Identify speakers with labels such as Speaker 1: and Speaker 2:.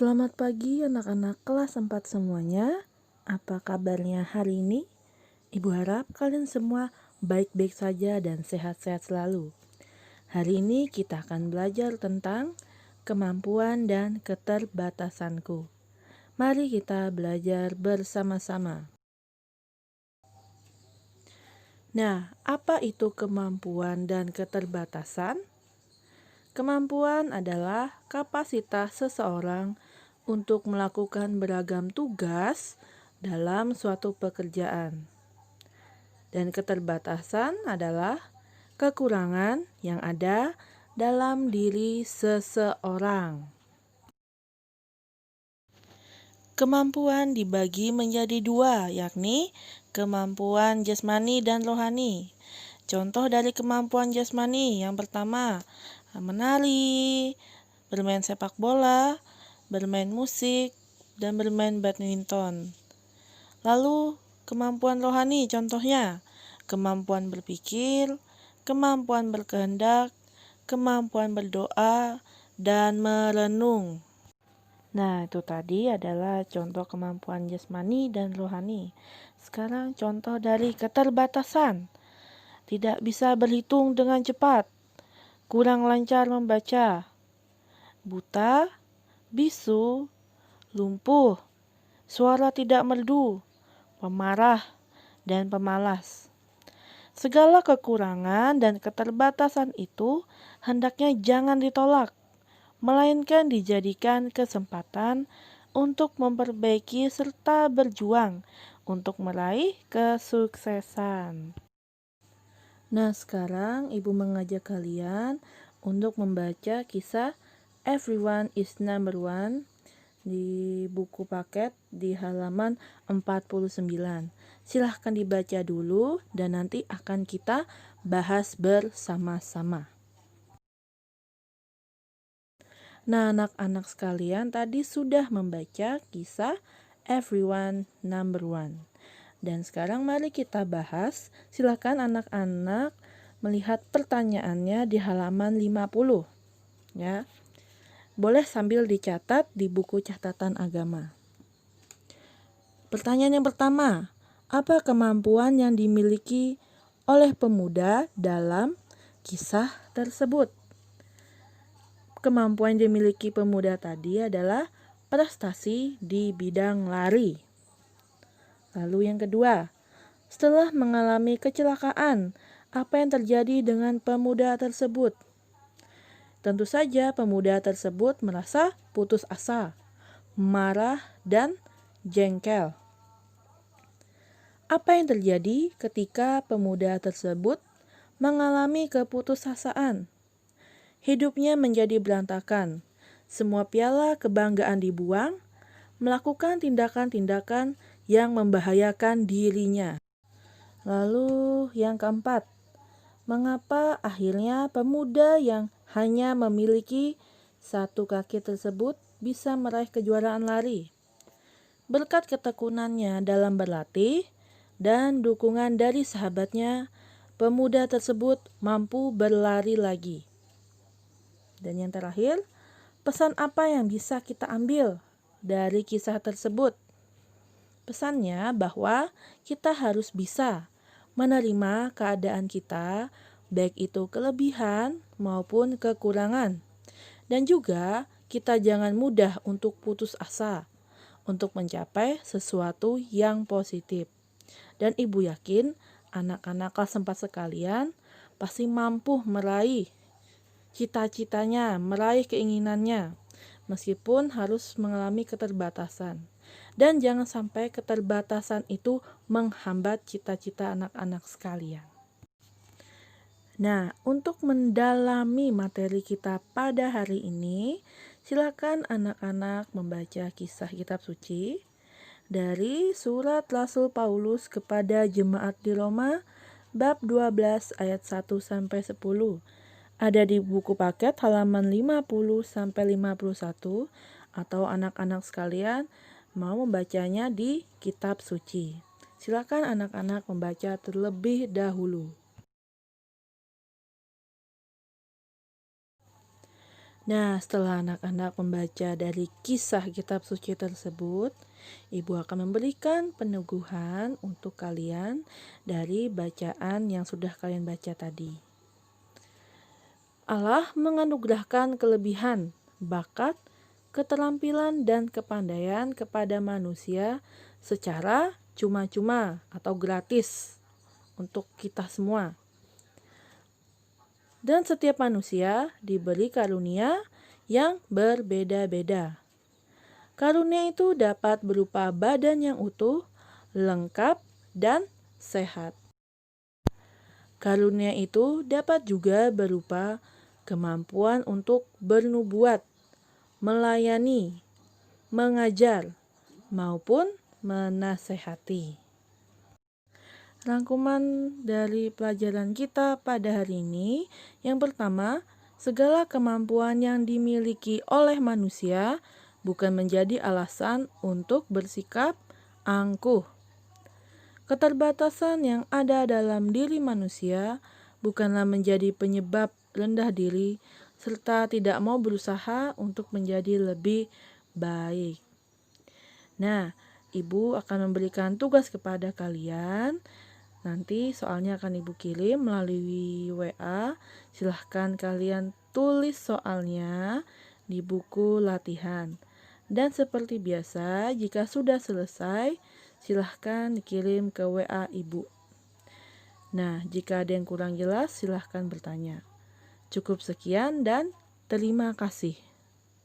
Speaker 1: Selamat pagi anak-anak kelas 4 semuanya. Apa kabarnya hari ini? Ibu harap kalian semua baik-baik saja dan sehat-sehat selalu. Hari ini kita akan belajar tentang kemampuan dan keterbatasanku. Mari kita belajar bersama-sama. Nah, apa itu kemampuan dan keterbatasan? Kemampuan adalah kapasitas seseorang untuk melakukan beragam tugas dalam suatu pekerjaan. Dan keterbatasan adalah kekurangan yang ada dalam diri seseorang. Kemampuan dibagi menjadi dua, yakni kemampuan jasmani dan rohani. Contoh dari kemampuan jasmani yang pertama, menari, bermain sepak bola, bermain musik, dan bermain badminton. Lalu kemampuan rohani contohnya, kemampuan berpikir, kemampuan berkehendak, kemampuan berdoa, dan merenung. Nah, itu tadi adalah contoh kemampuan jasmani dan rohani. Sekarang contoh dari keterbatasan. Tidak bisa berhitung dengan cepat, kurang lancar membaca, buta, bisu, lumpuh, suara tidak merdu, pemarah, dan pemalas. Segala kekurangan dan keterbatasan itu hendaknya jangan ditolak, melainkan dijadikan kesempatan untuk memperbaiki serta berjuang untuk meraih kesuksesan. Nah, sekarang Ibu mengajak kalian untuk membaca kisah Everyone is Number One di buku paket di halaman 49. Silahkan dibaca dulu dan nanti akan kita bahas bersama-sama. Nah, anak-anak sekalian tadi sudah membaca kisah Everyone Number One. Dan sekarang mari kita bahas. Silakan anak-anak melihat pertanyaannya di halaman 50. Ya. Boleh sambil dicatat di buku catatan agama. Pertanyaan yang pertama, apa kemampuan yang dimiliki oleh pemuda dalam kisah tersebut? Kemampuan yang dimiliki pemuda tadi adalah prestasi di bidang lari. Lalu yang kedua, setelah mengalami kecelakaan, apa yang terjadi dengan pemuda tersebut? Tentu saja pemuda tersebut merasa putus asa, marah, dan jengkel. Apa yang terjadi ketika pemuda tersebut mengalami keputusasaan? Hidupnya menjadi berantakan. Semua piala kebanggaan dibuang, melakukan tindakan-tindakan yang membahayakan dirinya. Lalu yang keempat, mengapa akhirnya pemuda yang hanya memiliki satu kaki tersebut bisa meraih kejuaraan lari? Berkat ketekunannya dalam berlatih dan dukungan dari sahabatnya, pemuda tersebut mampu berlari lagi. Dan yang terakhir, pesan apa yang bisa kita ambil dari kisah tersebut? Pesannya bahwa kita harus bisa menerima keadaan kita, baik itu kelebihan maupun kekurangan. Dan juga kita jangan mudah untuk putus asa untuk mencapai sesuatu yang positif. Dan Ibu yakin anak-anak kelas 4 sekalian pasti mampu meraih cita-citanya, meraih keinginannya, meskipun harus mengalami keterbatasan. Dan jangan sampai keterbatasan itu menghambat cita-cita anak-anak sekalian. Nah, untuk mendalami materi kita pada hari ini, silakan anak-anak membaca kisah kitab suci dari surat Rasul Paulus kepada jemaat di Roma bab 12 ayat 1 sampai 10. Ada di buku paket halaman 50 sampai 51 atau anak-anak sekalian mau membacanya di kitab suci. Silakan anak-anak membaca terlebih dahulu. Nah, setelah anak-anak membaca dari kisah kitab suci tersebut, Ibu akan memberikan peneguhan untuk kalian dari bacaan yang sudah kalian baca tadi. Allah menganugerahkan kelebihan, bakat, keterampilan, dan kepandaian kepada manusia secara cuma-cuma atau gratis untuk kita semua. Dan setiap manusia diberi karunia yang berbeda-beda. Karunia itu dapat berupa badan yang utuh, lengkap, dan sehat. Karunia itu dapat juga berupa kemampuan untuk bernubuat, melayani, mengajar, maupun menasehati. Rangkuman dari pelajaran kita pada hari ini, yang pertama, segala kemampuan yang dimiliki oleh manusia bukan menjadi alasan untuk bersikap angkuh. Keterbatasan yang ada dalam diri manusia bukanlah menjadi penyebab rendah diri serta tidak mau berusaha untuk menjadi lebih baik. Nah, Ibu akan memberikan tugas kepada kalian. Nanti soalnya akan Ibu kirim melalui WA. Silahkan kalian tulis soalnya di buku latihan. Dan seperti biasa, jika sudah selesai, silahkan dikirim ke WA Ibu. Nah, jika ada yang kurang jelas, silahkan bertanya. Cukup sekian dan terima kasih.